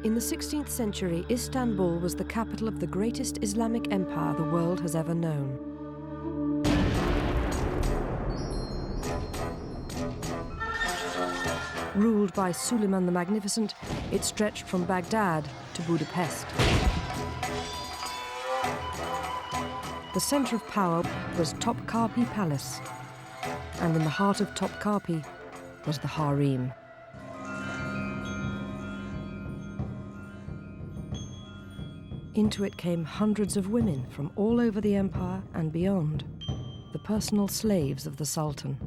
In the 16th century, Istanbul was the capital of the greatest Islamic empire the world has ever known. Ruled by Suleiman the Magnificent, it stretched from Baghdad to Budapest. The center of power was Topkapi Palace, and in the heart of Topkapi was the Harem. Into it came hundreds of women from all over the empire and beyond, the personal slaves of the Sultan.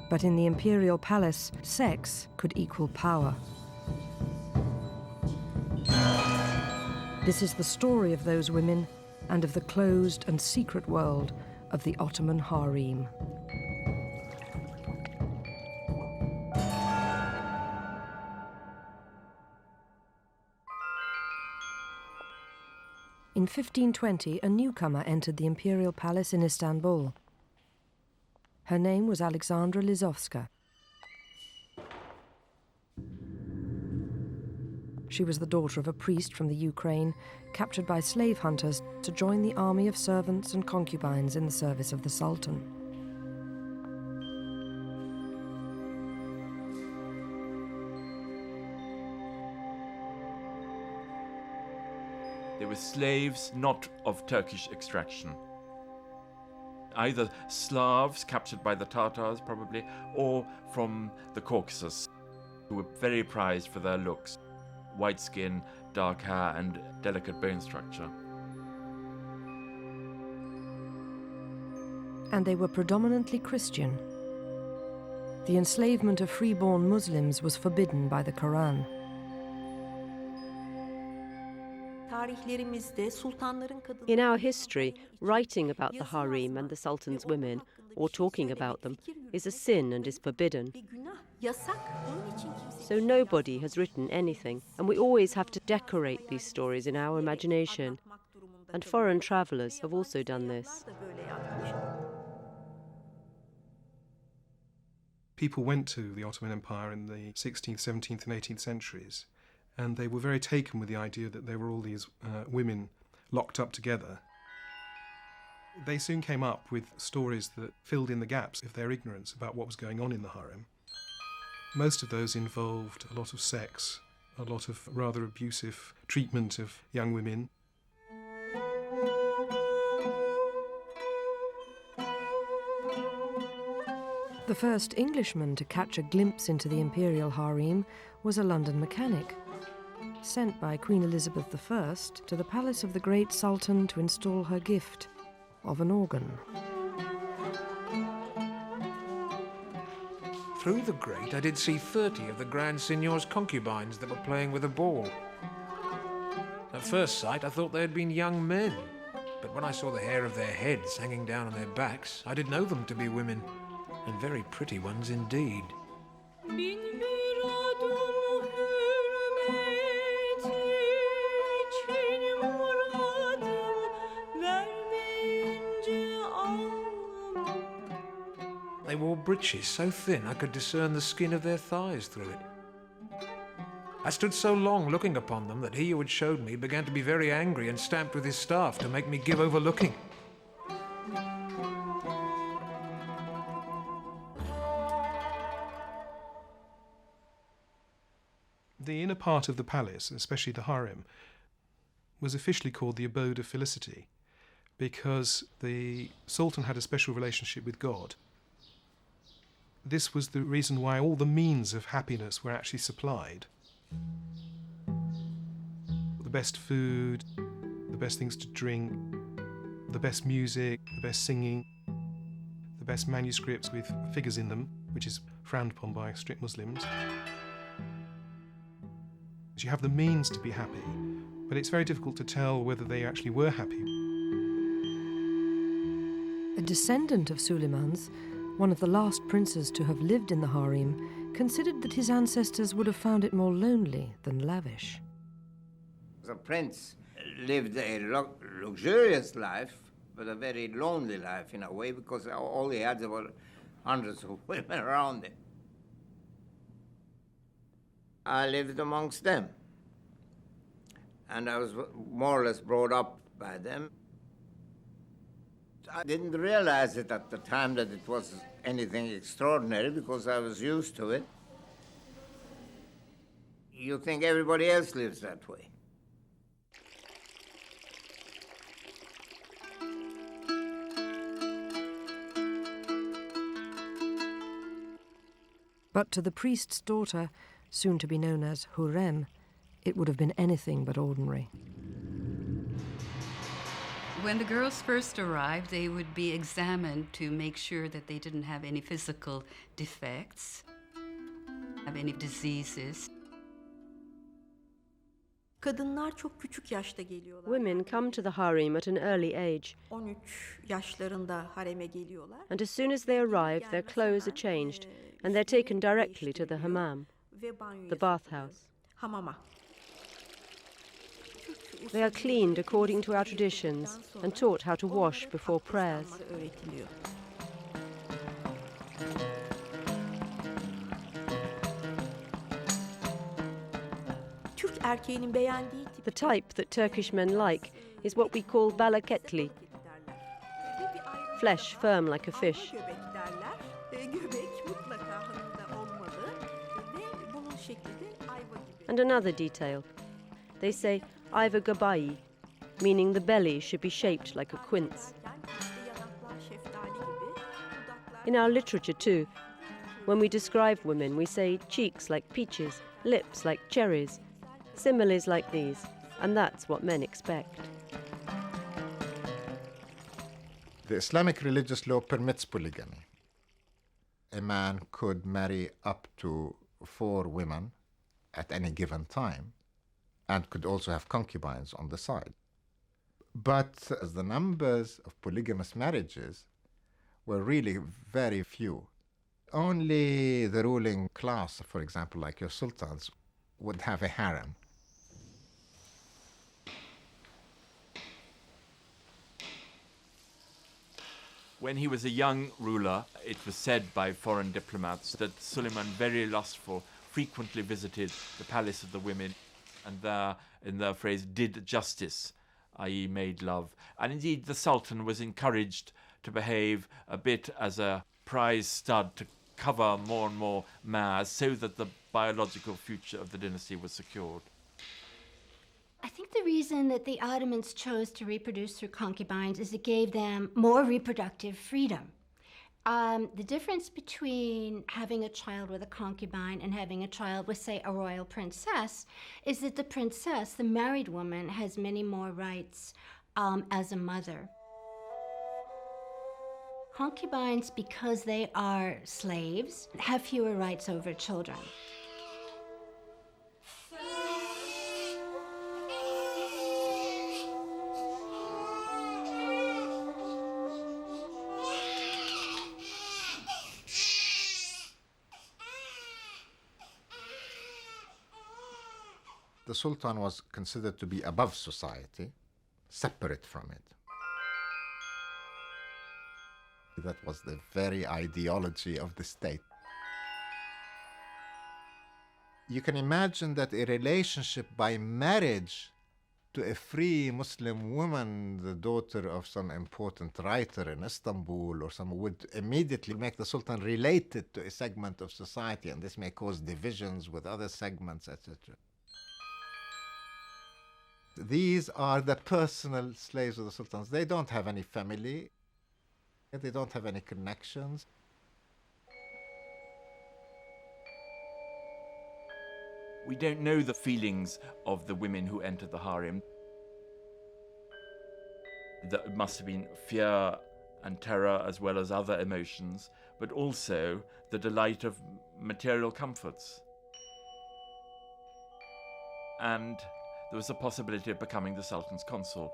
But in the imperial palace, sex could equal power. This is the story of those women and of the closed and secret world of the Ottoman harem. In 1520, a newcomer entered the imperial palace in Istanbul. Her name was Alexandra Lizoska. She was the daughter of a priest from the Ukraine, captured by slave hunters to join the army of servants and concubines in the service of the Sultan. They were slaves not of Turkish extraction. Either Slavs captured by the Tatars, probably, or from the Caucasus, who were very prized for their looks. White skin, dark hair, and delicate bone structure. And they were predominantly Christian. The enslavement of freeborn Muslims was forbidden by the Quran. In our history, writing about the harem and the Sultan's women, or talking about them, is a sin and is forbidden. So nobody has written anything, and we always have to decorate these stories in our imagination. And foreign travellers have also done this. People went to the Ottoman Empire in the 16th, 17th and 18th centuries, and they were very taken with the idea that there were all these women locked up together. They soon came up with stories that filled in the gaps of their ignorance about what was going on in the harem. Most of those involved a lot of sex, a lot of rather abusive treatment of young women. The first Englishman to catch a glimpse into the imperial harem was a London mechanic, sent by Queen Elizabeth I to the palace of the great Sultan to install her gift of an organ. Through the grate I did see 30 of the Grand Signor's concubines that were playing with a ball. At first sight I thought they had been young men, but when I saw the hair of their heads hanging down on their backs, I did know them to be women, and very pretty ones indeed. They wore breeches so thin I could discern the skin of their thighs through it. I stood so long looking upon them that he who had showed me began to be very angry and stamped with his staff to make me give over looking. The inner part of the palace, especially the harem, was officially called the Abode of Felicity because the Sultan had a special relationship with God. This was the reason why all the means of happiness were actually supplied. The best food, the best things to drink, the best music, the best singing, the best manuscripts with figures in them, which is frowned upon by strict Muslims. You have the means to be happy, but it's very difficult to tell whether they actually were happy. A descendant of Suleiman's, one of the last princes to have lived in the harem, considered that his ancestors would have found it more lonely than lavish. The prince lived a luxurious life, but a very lonely life in a way, because all he had were hundreds of women around him. I lived amongst them, and I was more or less brought up by them. I didn't realize it at the time that it was anything extraordinary, because I was used to it. You think everybody else lives that way. But to the priest's daughter, soon to be known as Hurrem, it would have been anything but ordinary. When the girls first arrived, they would be examined to make sure that they didn't have any physical defects, have any diseases. Kadınlar çok küçük yaşta geliyorlar. Women come to the harem at an early age, 13 yaşlarında hareme geliyorlar. and as soon as they arrive, their clothes are changed, and they're taken directly to the hammam, the bathhouse. Hamama. They are cleaned according to our traditions and taught how to wash before prayers. Öğretiliyor. Türk erkeğinin beğendiği tip The type that Turkish men like is what we call balaketli, flesh firm like a fish. göbek derler. Göbek mutlaka hanımda olmalı ve bunun şekli de ayva gibi. And another detail. They say ayva gabai, meaning the belly should be shaped like a quince. Yanaklar şeftali gibi, dudaklar In our literature too, when we describe women, we say cheeks like peaches, lips like cherries, similes like these, and that's what men expect. The Islamic religious law permits polygamy. A man could marry up to 4 women at any given time, and could also have concubines on the side. But the numbers of polygamous marriages were really very few. Only the ruling class, for example, like your sultans, would have a harem. When he was a young ruler, it was said by foreign diplomats that Suleiman, very lustful, frequently visited the palace of the women and there, in their phrase, did justice, i.e. made love. And indeed, the Sultan was encouraged to behave a bit as a prize stud to cover more and more mares so that the biological future of the dynasty was secured. I think the reason that the Ottomans chose to reproduce through concubines is it gave them more reproductive freedom. The difference between having a child with a concubine and having a child with, say, a royal princess is that the princess, the married woman, has many more rights as a mother. Concubines, because they are slaves, have fewer rights over children. The Sultan was considered to be above society, separate from it. That was the very ideology of the state. You can imagine that a relationship by marriage to a free Muslim woman, the daughter of some important writer in Istanbul or some, would immediately make the Sultan related to a segment of society, and this may cause divisions with other segments, etc. These are the personal slaves of the sultans. They don't have any family. They don't have any connections. We don't know the feelings of the women who entered the harem. There must have been fear and terror as well as other emotions, but also the delight of material comforts. And there was a possibility of becoming the Sultan's consort.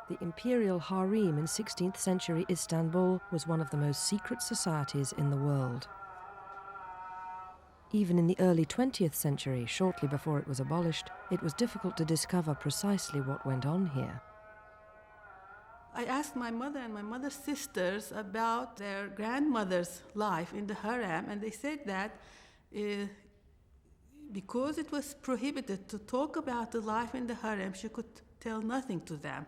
The imperial harem in 16th century Istanbul was one of the most secret societies in the world. Even in the early 20th century, shortly before it was abolished, it was difficult to discover precisely what went on here. I asked my mother and my mother's sisters about their grandmother's life in the harem, and they said that because it was prohibited to talk about the life in the harem, she could tell nothing to them.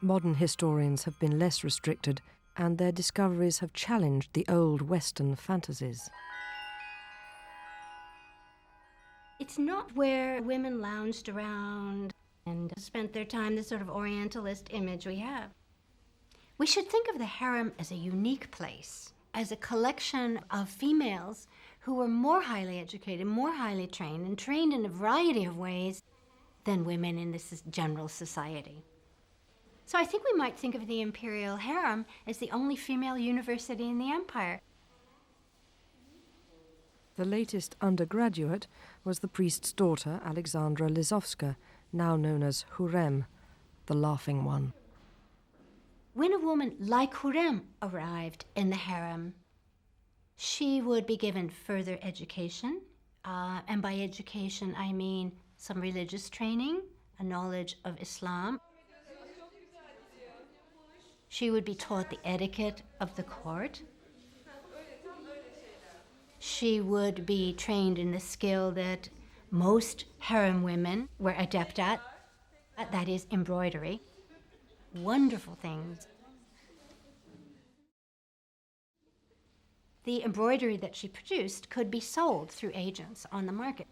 Modern historians have been less restricted, and their discoveries have challenged the old Western fantasies. It's not where women lounged around and spent their time, the sort of Orientalist image we have. We should think of the harem as a unique place, as a collection of females who were more highly educated, more highly trained, and trained in a variety of ways than women in this general society. So I think we might think of the imperial harem as the only female university in the empire. The latest undergraduate was the priest's daughter, Alexandra Lizoska, now known as Hurrem, the Laughing One. When a woman like Hurrem arrived in the harem, she would be given further education, and by education I mean some religious training, a knowledge of Islam. She would be taught the etiquette of the court. She would be trained in the skill that most harem women were adept at, that is embroidery. Wonderful things. The embroidery that she produced could be sold through agents on the market.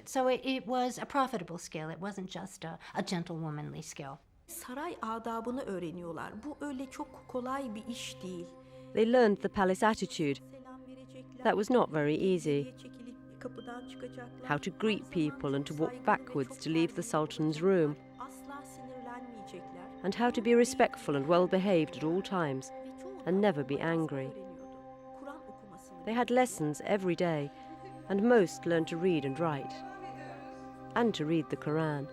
So it was a profitable skill. It wasn't just a gentlewomanly skill. Saray adabını öğreniyorlar. Bu öyle çok kolay bir iş değil. They learned the palace attitude. That was not very easy. How to greet people and to walk backwards to leave the Sultan's room. And how to be respectful and well behaved at all times and never be angry. They had lessons every day, and most learned to read and write, and to read the Quran.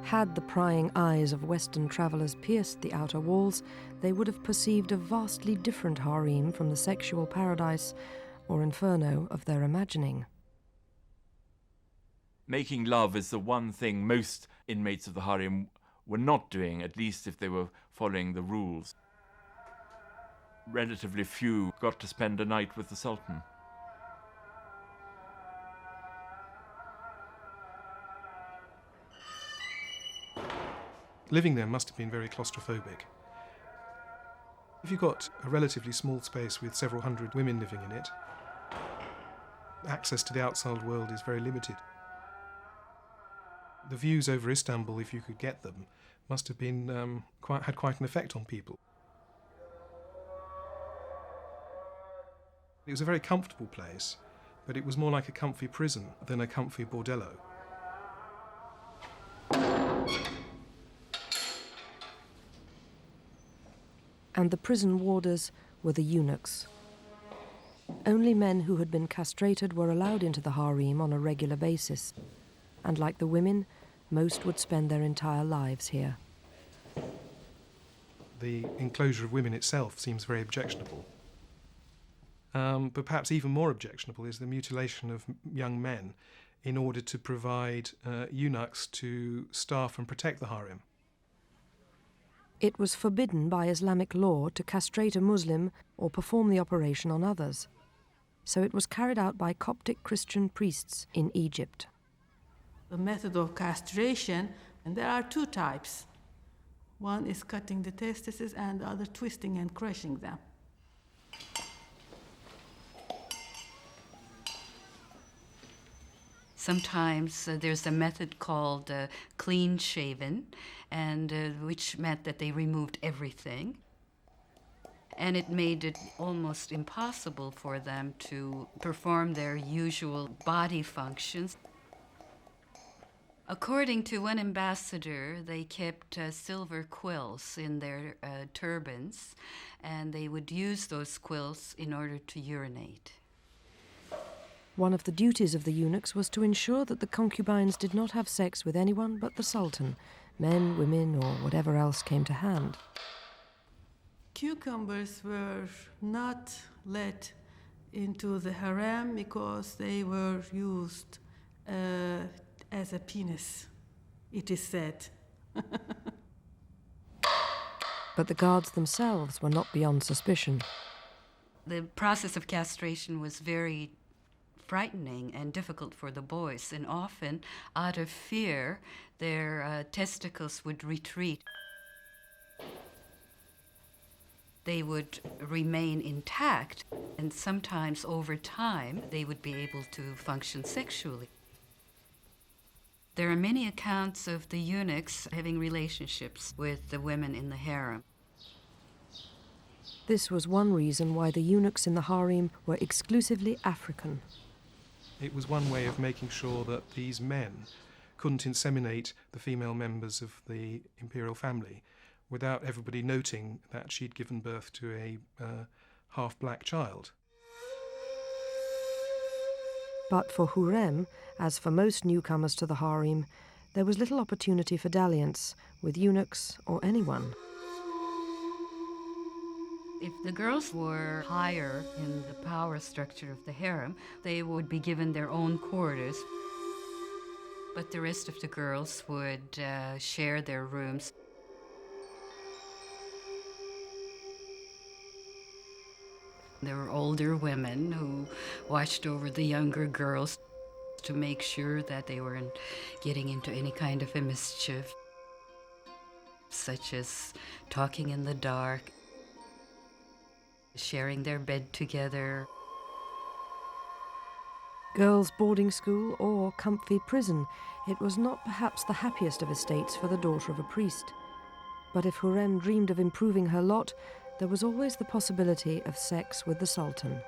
Had the prying eyes of Western travellers pierced the outer walls, they would have perceived a vastly different harem from the sexual paradise or inferno of their imagining. Making love is the one thing most inmates of the harem were not doing, at least if they were following the rules. Relatively few got to spend a night with the Sultan. Living there must have been very claustrophobic. If you've got a relatively small space with several hundred women living in it, access to the outside world is very limited. The views over Istanbul, if you could get them, must have been had quite an effect on people. It was a very comfortable place, but it was more like a comfy prison than a comfy bordello. And the prison warders were the eunuchs. Only men who had been castrated were allowed into the harem on a regular basis, and like the women, most would spend their entire lives here. The enclosure of women itself seems very objectionable. But perhaps even more objectionable is the mutilation of young men in order to provide eunuchs to staff and protect the harem. It was forbidden by Islamic law to castrate a Muslim or perform the operation on others, so it was carried out by Coptic Christian priests in Egypt. The method of castration, and there are two types. One is cutting the testes and the other twisting and crushing them. Sometimes there's a method called clean shaven, and which meant that they removed everything. And it made it almost impossible for them to perform their usual body functions. According to one ambassador, they kept silver quills in their turbans, and they would use those quills in order to urinate. One of the duties of the eunuchs was to ensure that the concubines did not have sex with anyone but the Sultan, men, women, or whatever else came to hand. cucumbers were not let into the harem because they were used as a penis, it is said. But the guards themselves were not beyond suspicion. The process of castration was very frightening and difficult for the boys, and often, out of fear, their testicles would retreat. They would remain intact, and sometimes over time they would be able to function sexually. There are many accounts of the eunuchs having relationships with the women in the harem. This was one reason why the eunuchs in the harem were exclusively African. It was one way of making sure that these men couldn't inseminate the female members of the imperial family without everybody noting that she'd given birth to a half-black child. But for Hurrem, as for most newcomers to the harem, there was little opportunity for dalliance with eunuchs or anyone. If the girls were higher in the power structure of the harem, they would be given their own quarters. But the rest of the girls would share their rooms. There were older women who watched over the younger girls to make sure that they weren't getting into any kind of a mischief, such as talking in the dark, sharing their bed together. Girls' boarding school or comfy prison, it was not perhaps the happiest of estates for the daughter of a priest. But if Hurrem dreamed of improving her lot, there was always the possibility of sex with the Sultan,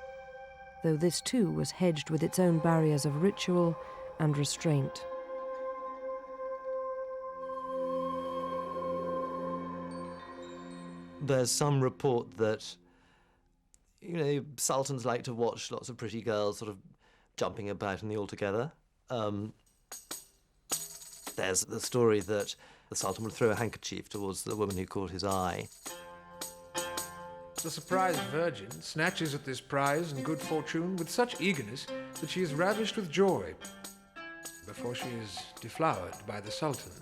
though this too was hedged with its own barriers of ritual and restraint. There's some report that, sultans like to watch lots of pretty girls sort of jumping about in the altogether. There's the story that the Sultan would throw a handkerchief towards the woman who caught his eye. The surprised virgin snatches at this prize and good fortune with such eagerness that she is ravished with joy before she is deflowered by the Sultan.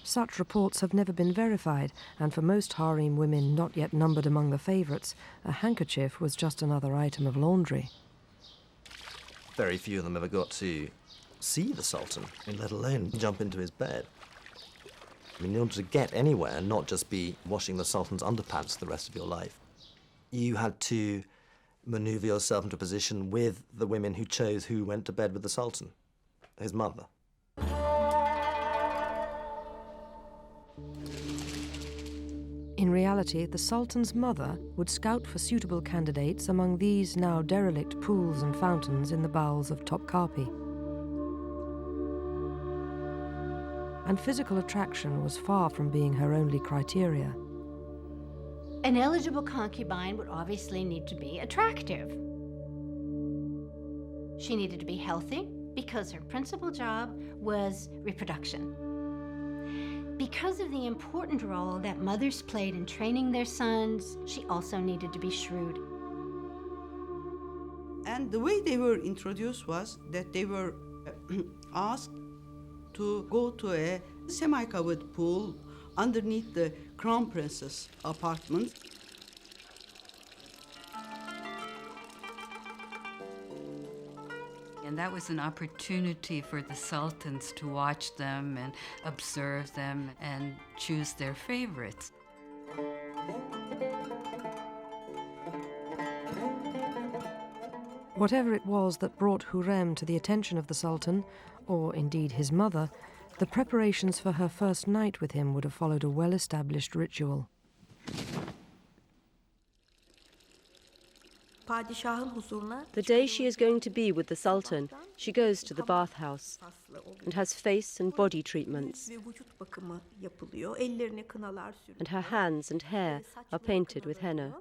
Such reports have never been verified, and for most harem women not yet numbered among the favourites, a handkerchief was just another item of laundry. Very few of them ever got to see the Sultan, let alone jump into his bed. In order to get anywhere and not just be washing the Sultan's underpants the rest of your life, you had to maneuver yourself into a position with the women who chose who went to bed with the Sultan, his mother. In reality, the Sultan's mother would scout for suitable candidates among these now derelict pools and fountains in the bowels of Topkapi. And physical attraction was far from being her only criteria. An eligible concubine would obviously need to be attractive. She needed to be healthy because her principal job was reproduction. Because of the important role that mothers played in training their sons, she also needed to be shrewd. And the way they were introduced was that they were asked to go to a semi-covered pool underneath the Crown Princess apartment. And that was an opportunity for the sultans to watch them and observe them and choose their favorites. Whatever it was that brought Hurrem to the attention of the Sultan, or indeed his mother, the preparations for her first night with him would have followed a well-established ritual. The day she is going to be with the Sultan, she goes to the bathhouse and has face and body treatments. And her hands and hair are painted with henna.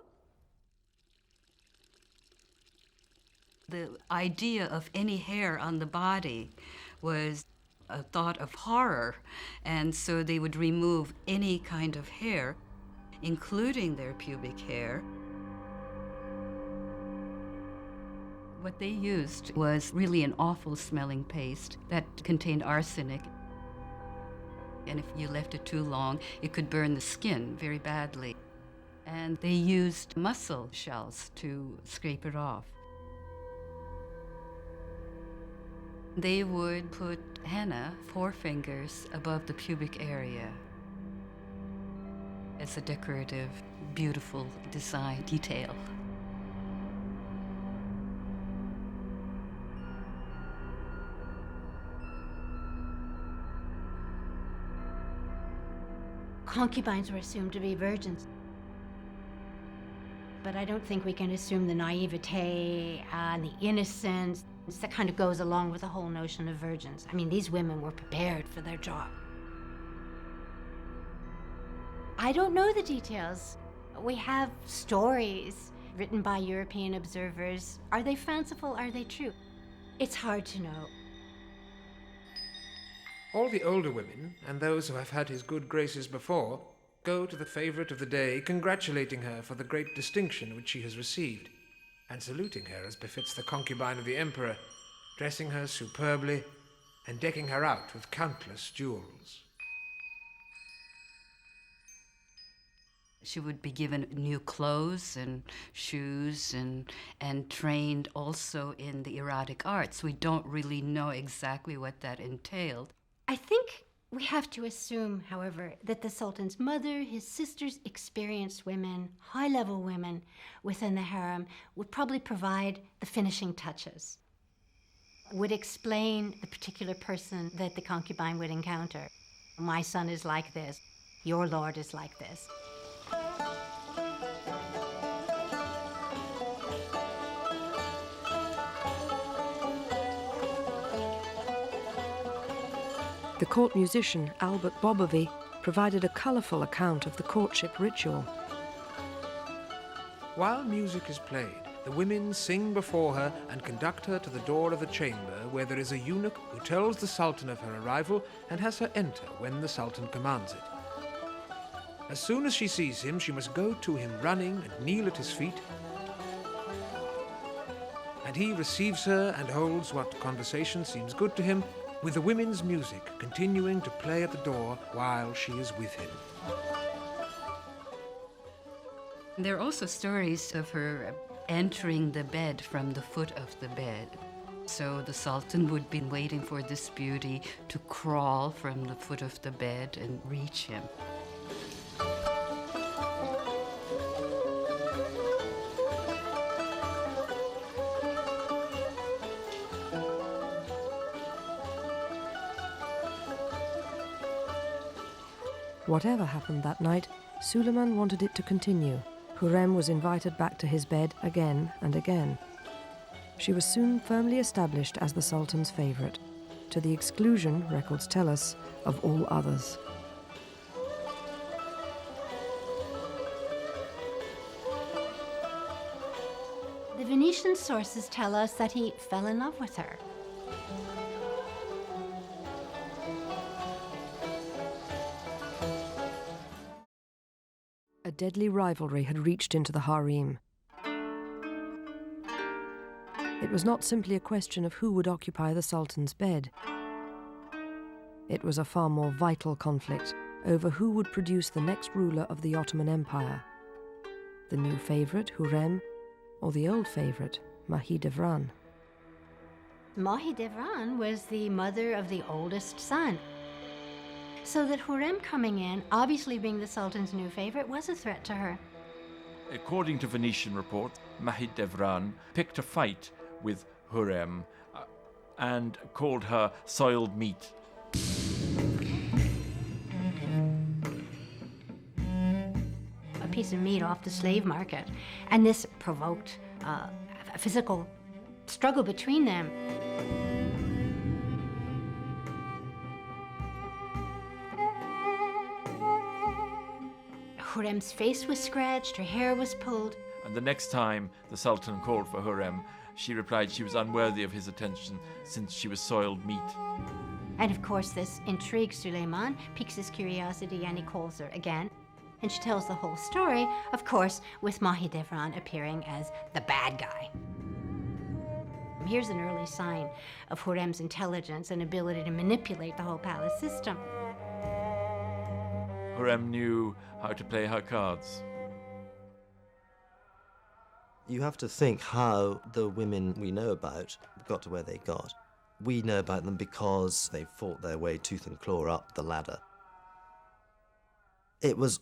the idea of any hair on the body was a thought of horror, and so they would remove any kind of hair, including their pubic hair. What they used was really an awful smelling paste that contained arsenic. And if you left it too long, it could burn the skin very badly. And they used mussel shells to scrape it off. They would put henna, 4 fingers, above the pubic area as a decorative, beautiful design detail. Concubines were assumed to be virgins. But I don't think we can assume the naivete and the innocence that kind of goes along with the whole notion of virgins. I mean, these women were prepared for their job. I don't know the details. We have stories written by European observers. Are they fanciful? Are they true? It's hard to know. All the older women, and those who have had his good graces before, go to the favourite of the day, congratulating her for the great distinction which she has received, and saluting her as befits the concubine of the emperor, dressing her superbly, and decking her out with countless jewels. She would be given new clothes and shoes and trained also in the erotic arts. We don't really know exactly what that entailed. I think we have to assume, however, that the Sultan's mother, his sisters, experienced women, high-level women within the harem, would probably provide the finishing touches, would explain the particular person that the concubine would encounter. My son is like this, your lord is like this. The court musician Albert Bobovy provided a colourful account of the courtship ritual. While music is played, the women sing before her and conduct her to the door of the chamber, where there is a eunuch who tells the Sultan of her arrival and has her enter when the Sultan commands it. As soon as she sees him, she must go to him running and kneel at his feet, and he receives her and holds what conversation seems good to him, with the women's music continuing to play at the door while she is with him. There are also stories of her entering the bed from the foot of the bed. So the Sultan would be waiting for this beauty to crawl from the foot of the bed and reach him. Whatever happened that night, Suleiman wanted it to continue. Hurrem was invited back to his bed again and again. She was soon firmly established as the Sultan's favourite, to the exclusion, records tell us, of all others. The Venetian sources tell us that he fell in love with her. A deadly rivalry had reached into the harem. It was not simply a question of who would occupy the Sultan's bed. It was a far more vital conflict over who would produce the next ruler of the Ottoman Empire. The new favourite, Hurrem, or the old favourite, Mahidevran. Mahidevran was the mother of the oldest son. So that Hurrem coming in, obviously being the Sultan's new favourite, was a threat to her. According to Venetian reports, Mahidevran picked a fight with Hurrem and called her soiled meat. A piece of meat off the slave market. And this provoked a physical struggle between them. Hurrem's face was scratched, her hair was pulled. And the next time the Sultan called for Hurrem, she replied she was unworthy of his attention since she was soiled meat. And of course, this intrigues Suleiman, piques his curiosity, and he calls her again. And she tells the whole story, of course, with Mahidevran appearing as the bad guy. Here's an early sign of Hurrem's intelligence and ability to manipulate the whole palace system. Harem knew how to play her cards. You have to think how the women we know about got to where they got. We know about them because they fought their way tooth and claw up the ladder. It was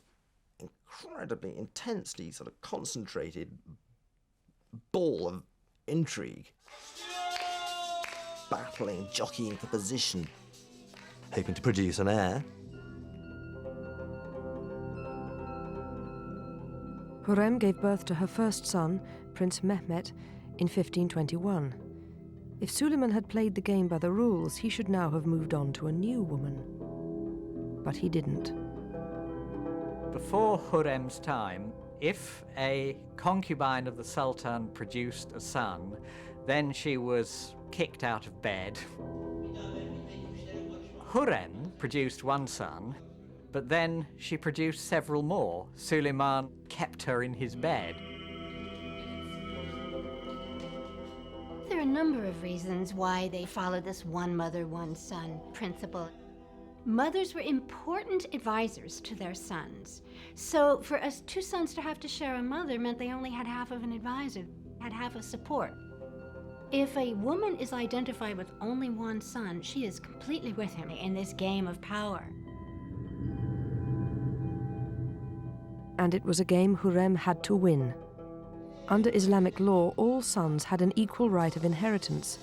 incredibly, intensely sort of concentrated ball of intrigue. Battling, jockeying for position, hoping to produce an heir. Hurrem gave birth to her first son, Prince Mehmet, in 1521. If Suleiman had played the game by the rules, he should now have moved on to a new woman. But he didn't. Before Hurrem's time, if a concubine of the Sultan produced a son, then she was kicked out of bed. Hurrem produced one son, but then she produced several more. Suleiman kept her in his bed. There are a number of reasons why they followed this one mother, one son principle. Mothers were important advisors to their sons. So for us two sons to have to share a mother meant they only had half of an advisor, had half of support. If a woman is identified with only one son, she is completely with him in this game of power. And it was a game Hurrem had to win. Under Islamic law, all sons had an equal right of inheritance.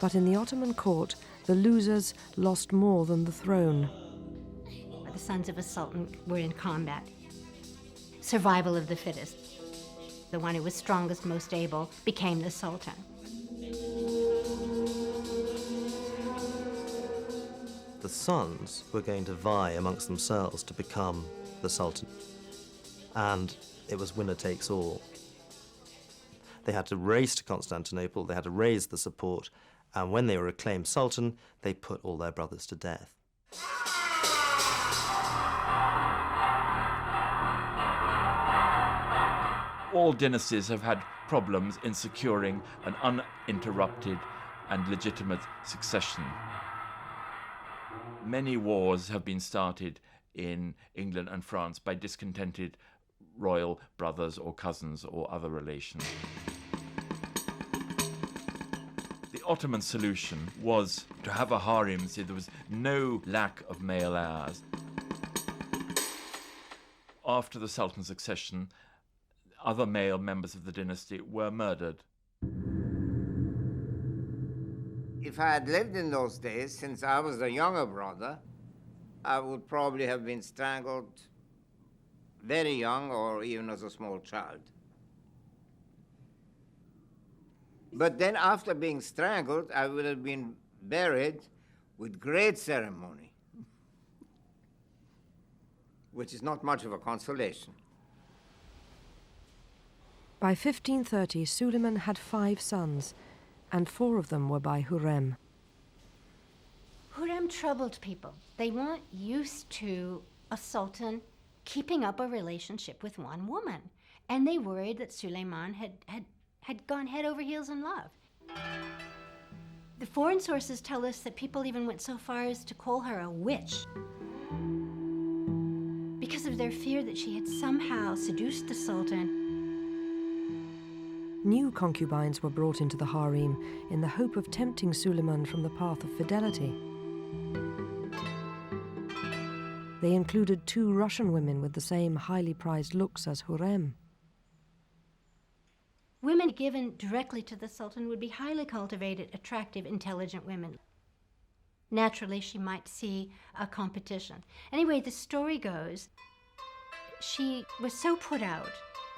But in the Ottoman court, the losers lost more than the throne. The sons of a sultan were in combat. Survival of the fittest. The one who was strongest, most able, became the sultan. The sons were going to vie amongst themselves to become the sultan. And it was winner takes all. They had to race to Constantinople, they had to raise the support, and when they were acclaimed sultan, they put all their brothers to death. All dynasties have had problems in securing an uninterrupted and legitimate succession. Many wars have been started in England and France by discontented royal brothers or cousins or other relations. The Ottoman solution was to have a harem so there was no lack of male heirs. After the Sultan's succession, other male members of the dynasty were murdered. If I had lived in those days, since I was the younger brother, I would probably have been strangled very young or even as a small child. But then after being strangled, I would have been buried with great ceremony, which is not much of a consolation. By 1530, Suleiman had 5 sons, and 4 of them were by Hurrem. Hurrem troubled people. They weren't used to a sultan keeping up a relationship with one woman, and they worried that Suleiman had gone head over heels in love. The foreign sources tell us that people even went so far as to call her a witch because of their fear that she had somehow seduced the sultan. New concubines were brought into the harem in the hope of tempting Suleiman from the path of fidelity. They included 2 Russian women with the same highly prized looks as Hurrem. Women given directly to the sultan would be highly cultivated, attractive, intelligent women. Naturally, she might see a competition. Anyway, the story goes, she was so put out,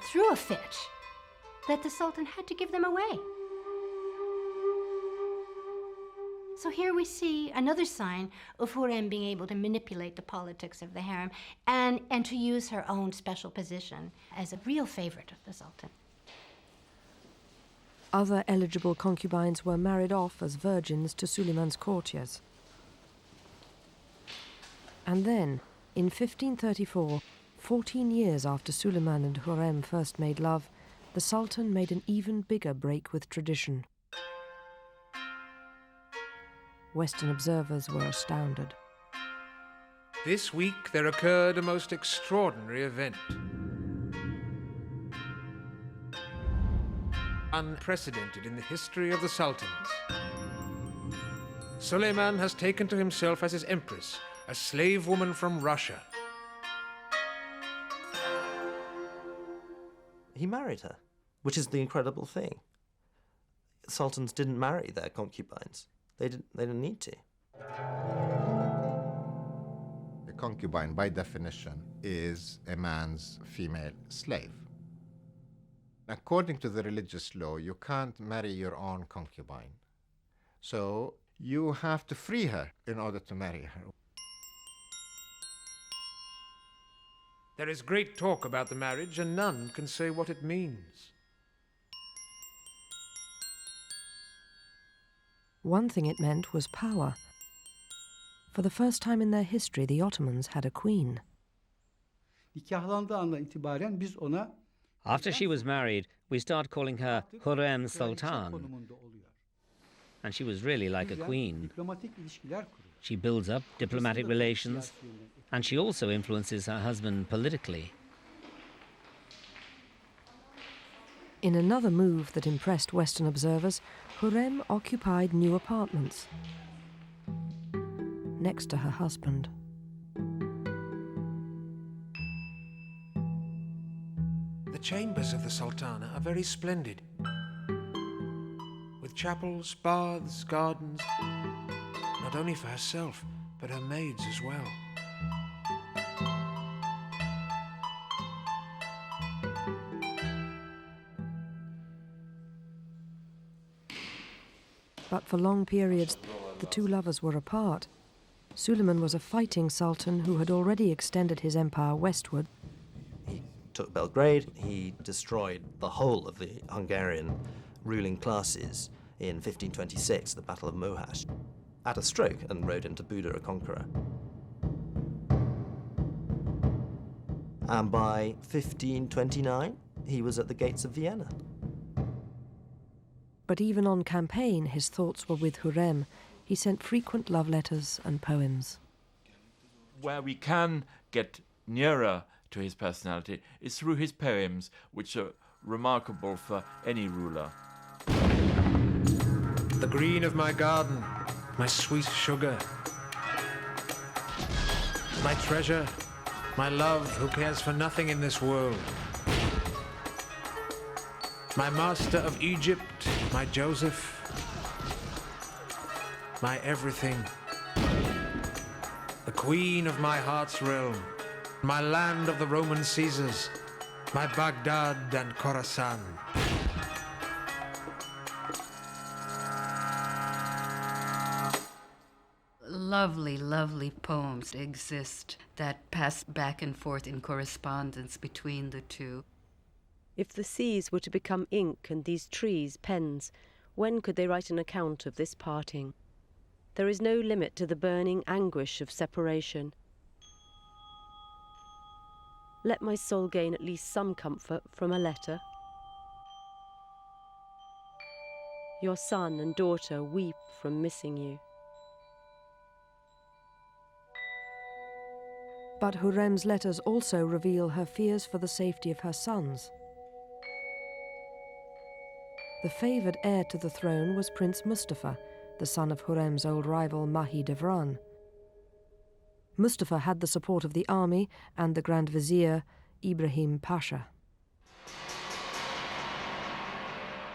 threw a fit, that the sultan had to give them away. So here we see another sign of Hurrem being able to manipulate the politics of the harem and to use her own special position as a real favorite of the sultan. Other eligible concubines were married off as virgins to Suleiman's courtiers. And then, in 1534, 14 years after Suleiman and Hurrem first made love, the Sultan made an even bigger break with tradition. Western observers were astounded. This week there occurred a most extraordinary event. Unprecedented in the history of the Sultans. Suleiman has taken to himself as his empress a slave woman from Russia. He married her, which is the incredible thing. Sultans didn't marry their concubines. They didn't need to. A concubine, by definition, is a man's female slave. According to the religious law, you can't marry your own concubine. So you have to free her in order to marry her. There is great talk about the marriage, and none can say what it means. One thing it meant was power. For the first time in their history, the Ottomans had a queen. Nikahlandığı andan itibaren biz ona After she was married, we start calling her Hurrem Sultan. And she was really like a queen. She builds up diplomatic relations, and she also influences her husband politically. In another move that impressed Western observers, Hurrem occupied new apartments next to her husband. The chambers of the Sultana are very splendid, with chapels, baths, gardens, not only for herself, but her maids as well. But for long periods, the two lovers were apart. Suleiman was a fighting sultan who had already extended his empire westward. He took Belgrade, he destroyed the whole of the Hungarian ruling classes in 1526, the Battle of Mohacs, at a stroke, and rode into Buda a conqueror. And by 1529, he was at the gates of Vienna. But even on campaign, his thoughts were with Hurrem. He sent frequent love letters and poems. Where we can get nearer to his personality is through his poems, which are remarkable for any ruler. The green of my garden, my sweet sugar, my treasure, my love who cares for nothing in this world, my master of Egypt, my Joseph, my everything, the queen of my heart's realm, my land of the Roman Caesars, my Baghdad and Khorasan. Lovely, lovely poems exist that pass back and forth in correspondence between the two. If the seas were to become ink and these trees pens, when could they write an account of this parting? There is no limit to the burning anguish of separation. Let my soul gain at least some comfort from a letter. Your son and daughter weep from missing you. But Hurrem's letters also reveal her fears for the safety of her sons. The favoured heir to the throne was Prince Mustafa, the son of Hurrem's old rival Mahi Devran. Mustafa had the support of the army and the Grand Vizier Ibrahim Pasha.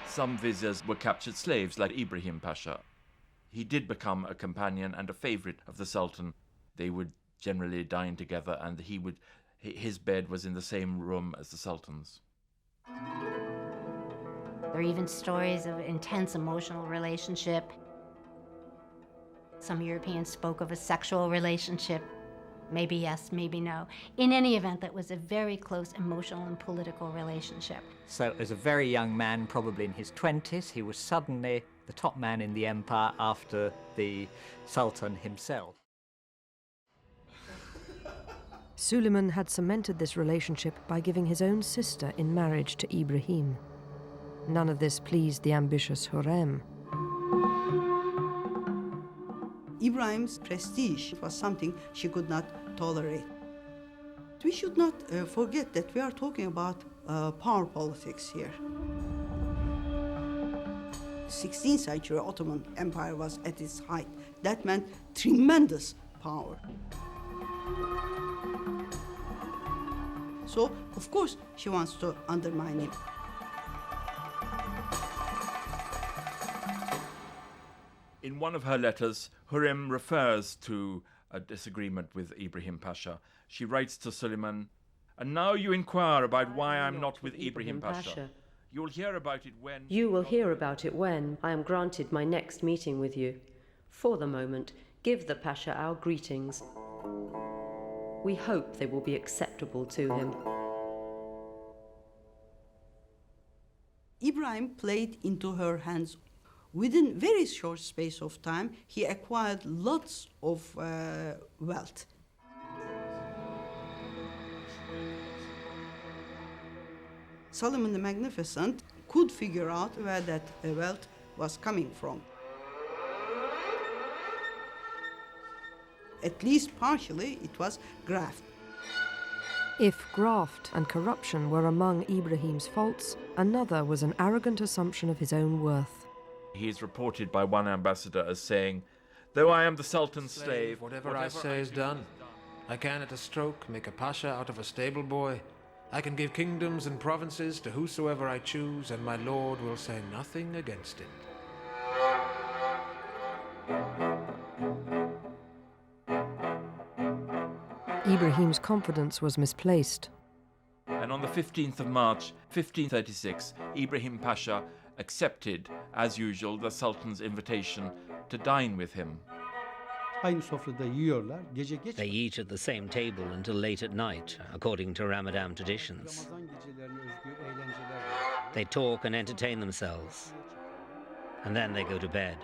Some viziers were captured slaves, like Ibrahim Pasha. He did become a companion and a favourite of the Sultan. They would generally dine together, and his bed was in the same room as the Sultan's. There are even stories of intense emotional relationship. Some Europeans spoke of a sexual relationship. Maybe yes, maybe no. In any event, that was a very close emotional and political relationship. So as a very young man, probably in his 20s, he was suddenly the top man in the empire after the Sultan himself. Suleiman had cemented this relationship by giving his own sister in marriage to Ibrahim. None of this pleased the ambitious Hurrem. Ibrahim's prestige was something she could not tolerate. We should not forget that we are talking about power politics here. 16th century Ottoman Empire was at its height. That meant tremendous power. So, of course, she wants to undermine him. In one of her letters, Hurrem refers to a disagreement with Ibrahim Pasha. She writes to Suleiman, "And now you inquire about why I'm not with Ibrahim Pasha. You'll hear about it when..." You will hear about it when I am granted my next meeting with you. For the moment, give the Pasha our greetings. We hope they will be acceptable to him. Ibrahim played into her hands. Within very short space of time, he acquired lots of wealth. Suleiman the Magnificent could figure out where that wealth was coming from. At least partially, it was graft. If graft and corruption were among Ibrahim's faults, another was an arrogant assumption of his own worth. He is reported by one ambassador as saying, "Though I am the Sultan's slave, whatever I say is done. I can at a stroke make a pasha out of a stable boy. I can give kingdoms and provinces to whosoever I choose, and my lord will say nothing against it." Ibrahim's confidence was misplaced. And on the 15th of March, 1536, Ibrahim Pasha accepted, as usual, the Sultan's invitation to dine with him. Aynı sofrada yiyorlar. Gece geç They eat at the same table until late at night, according to Ramadan traditions. Ramazan gecelerine özgü eğlenceler var. They talk and entertain themselves, and then they go to bed.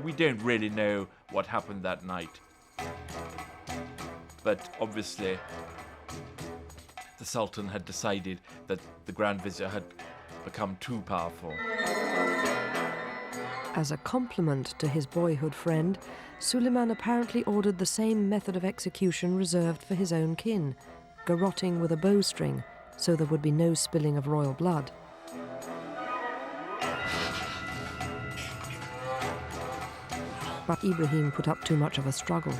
We don't really know what happened that night. But obviously, the Sultan had decided that the Grand Vizier had become too powerful. As a compliment to his boyhood friend, Suleiman apparently ordered the same method of execution reserved for his own kin, garroting with a bowstring, so there would be no spilling of royal blood. But Ibrahim put up too much of a struggle.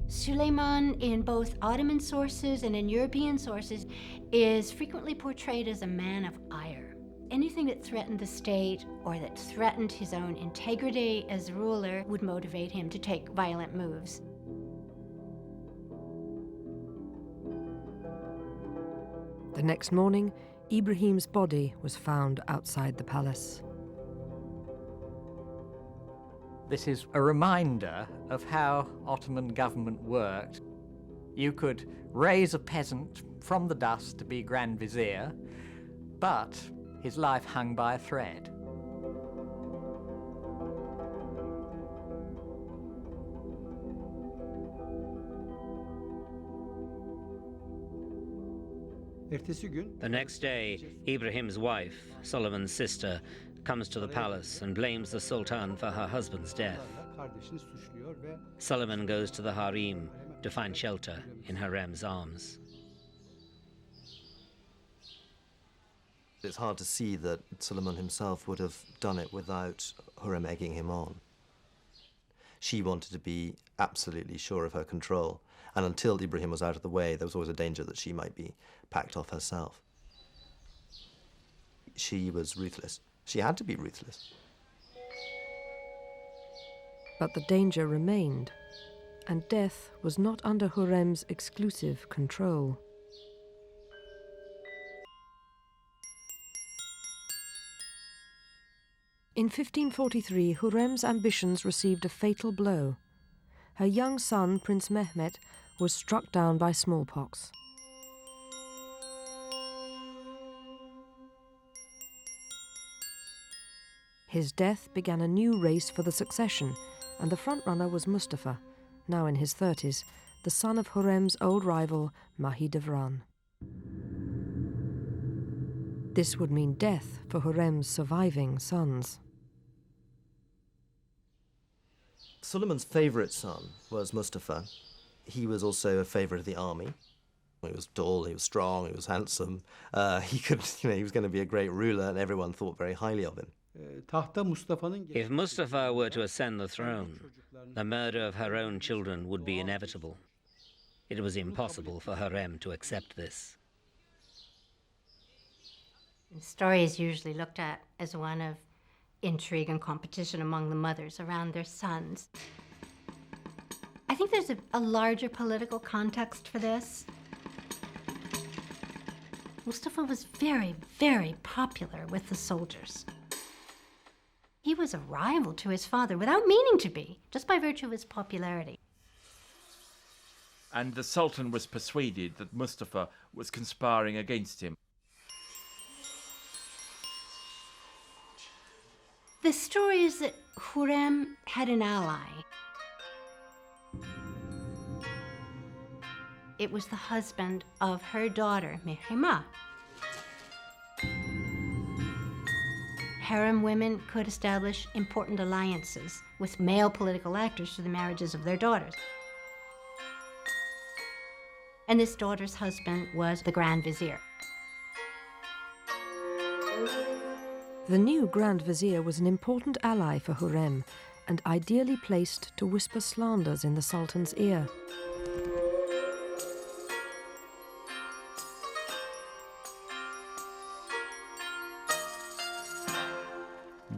Suleiman, in both Ottoman sources and in European sources, is frequently portrayed as a man of ire. Anything that threatened the state or that threatened his own integrity as ruler would motivate him to take violent moves. The next morning, Ibrahim's body was found outside the palace. This is a reminder of how Ottoman government worked. You could raise a peasant from the dust to be Grand Vizier, but his life hung by a thread. The next day, Ibrahim's wife, Suleiman's sister, comes to the palace and blames the Sultan for her husband's death. Suleiman goes to the harem to find shelter in Harem's arms. It's hard to see that Suleiman himself would have done it without Hurrem egging him on. She wanted to be absolutely sure of her control, and until Ibrahim was out of the way, there was always a danger that she might be packed off herself. She was ruthless. She had to be ruthless. But the danger remained. and death was not under Hurrem's exclusive control. In 1543, Hurrem's ambitions received a fatal blow. Her young son, Prince Mehmet, was struck down by smallpox. His death began a new race for the succession, and the frontrunner was Mustafa, now in his 30s, the son of Hurrem's old rival, Mahidevran. Devran. This would mean death for Hurrem's surviving sons. Suleiman's favourite son was Mustafa. He was also a favourite of the army. He was tall, he was strong, he was handsome. He was going to be a great ruler, and everyone thought very highly of him. If Mustafa were to ascend the throne, the murder of her own children would be inevitable. It was impossible for Harem to accept this. The story is usually looked at as one of intrigue and competition among the mothers around their sons. I think there's a larger political context for this. Mustafa was very, very popular with the soldiers. He was a rival to his father without meaning to be, just by virtue of his popularity. And the Sultan was persuaded that Mustafa was conspiring against him. The story is that Hurrem had an ally. It was the husband of her daughter, Mihrimah. Harem women could establish important alliances with male political actors through the marriages of their daughters. And this daughter's husband was the Grand Vizier. The new Grand Vizier was an important ally for Hurrem and ideally placed to whisper slanders in the Sultan's ear.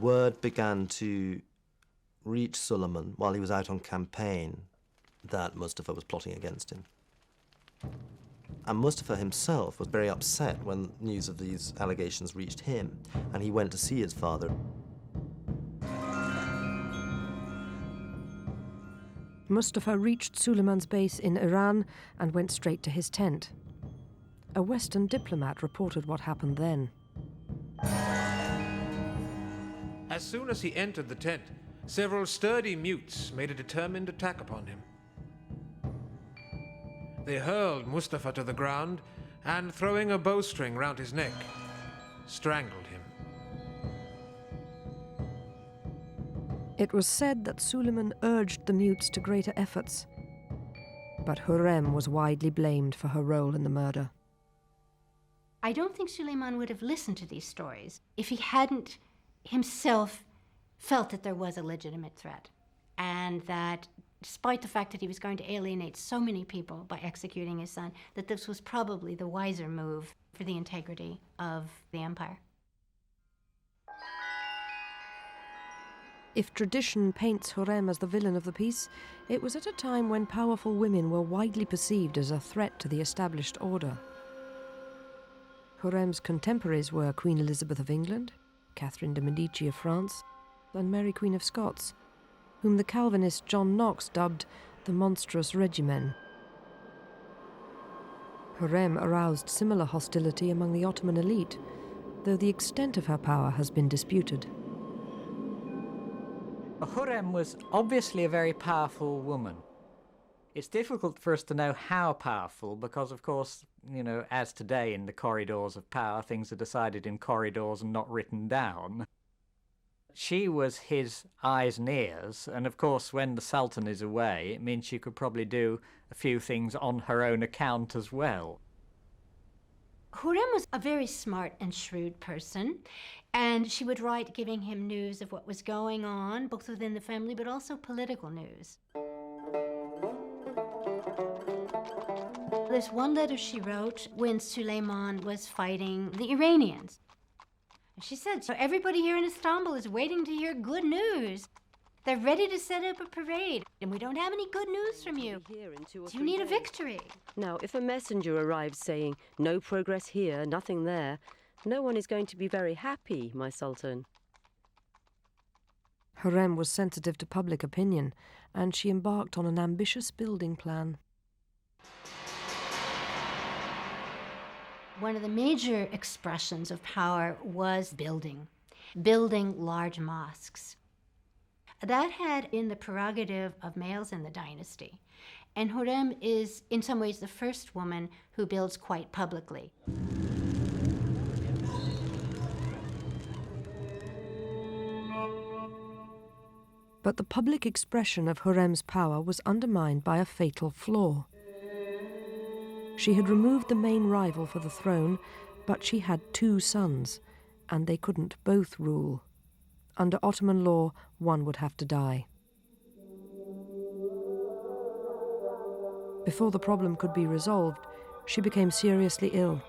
Word began to reach Suleiman while he was out on campaign that Mustafa was plotting against him. And Mustafa himself was very upset when news of these allegations reached him, and he went to see his father. Mustafa reached Suleiman's base in Iran and went straight to his tent. A Western diplomat reported what happened then. As soon as he entered the tent, several sturdy mutes made a determined attack upon him. They hurled Mustafa to the ground and, throwing a bowstring round his neck, strangled him. It was said that Suleiman urged the mutes to greater efforts, but Hurrem was widely blamed for her role in the murder. I don't think Suleiman would have listened to these stories if he hadn't himself felt that there was a legitimate threat, and that despite the fact that he was going to alienate so many people by executing his son, that this was probably the wiser move for the integrity of the empire. If tradition paints Hurrem as the villain of the piece, it was at a time when powerful women were widely perceived as a threat to the established order. Hurrem's contemporaries were Queen Elizabeth of England, Catherine de' Medici of France, and Mary Queen of Scots, whom the Calvinist John Knox dubbed the monstrous regimen. Hurrem aroused similar hostility among the Ottoman elite, though the extent of her power has been disputed. Hurrem was obviously a very powerful woman. It's difficult for us to know how powerful because, of course, as today in the corridors of power, things are decided in corridors and not written down. She was his eyes and ears, and of course when the Sultan is away, it means she could probably do a few things on her own account as well. Hurrem was a very smart and shrewd person, and she would write giving him news of what was going on, both within the family but also political news. There's one letter she wrote when Suleiman was fighting the Iranians. She said, so everybody here in Istanbul is waiting to hear good news. They're ready to set up a parade, and we don't have any good news from you. Do you need a victory? Now, if a messenger arrives saying, no progress here, nothing there, no one is going to be very happy, my Sultan. Harem was sensitive to public opinion, and she embarked on an ambitious building plan. One of the major expressions of power was building large mosques. That had been the prerogative of males in the dynasty, and Harem is in some ways the first woman who builds quite publicly. But the public expression of Harem's power was undermined by a fatal flaw. She had removed the main rival for the throne, but she had 2 sons, and they couldn't both rule. Under Ottoman law, one would have to die. Before the problem could be resolved, she became seriously ill.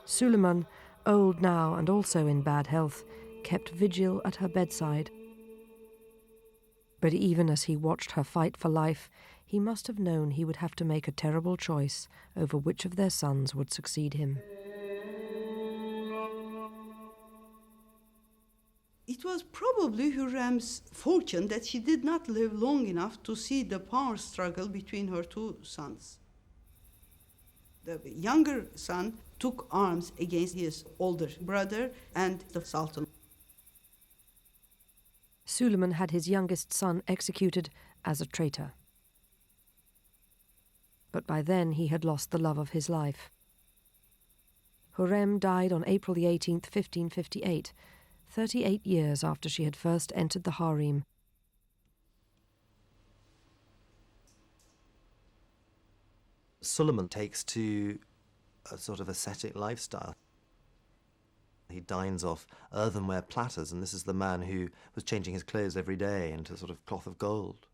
Suleiman, old now and also in bad health, kept vigil at her bedside. But even as he watched her fight for life, he must have known he would have to make a terrible choice over which of their sons would succeed him. It was probably Hürrem's fortune that she did not live long enough to see the power struggle between her 2 sons. The younger son took arms against his older brother and the Sultan. Suleiman had his youngest son executed as a traitor. But by then he had lost the love of his life. Hürrem died on April the 18th, 1558, 38 years after she had first entered the harem. Suleiman takes to a sort of ascetic lifestyle. He dines off earthenware platters, and this is the man who was changing his clothes every day into sort of cloth of gold.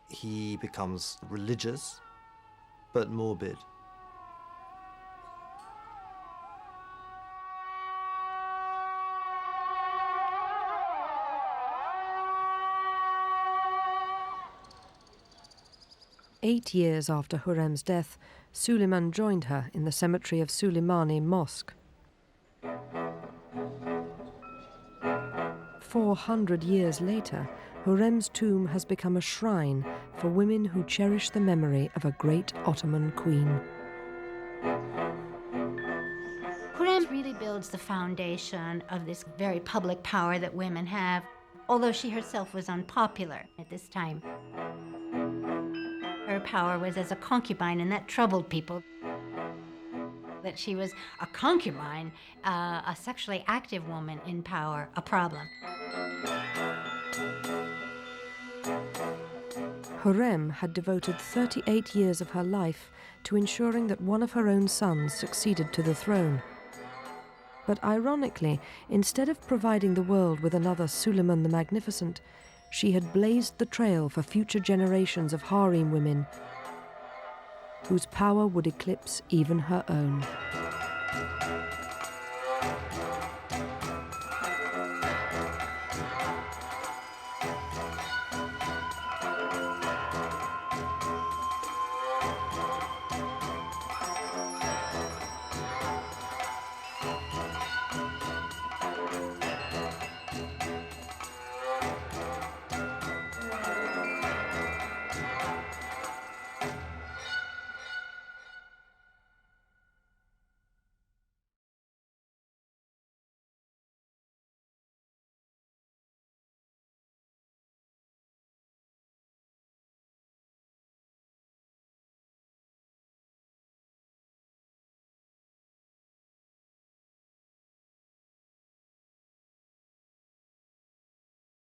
He becomes religious, but morbid. Eight years after Hürrem's death, Suleiman joined her in the cemetery of Suleimani Mosque. 400 years later, Hürrem's tomb has become a shrine for women who cherish the memory of a great Ottoman queen. Hürrem really builds the foundation of this very public power that women have, although she herself was unpopular at this time. Her power was as a concubine, and that troubled people. That she was a concubine, a sexually active woman in power, a problem. Hürrem had devoted 38 years of her life to ensuring that one of her own sons succeeded to the throne. But ironically, instead of providing the world with another Suleiman the Magnificent, she had blazed the trail for future generations of harem women whose power would eclipse even her own.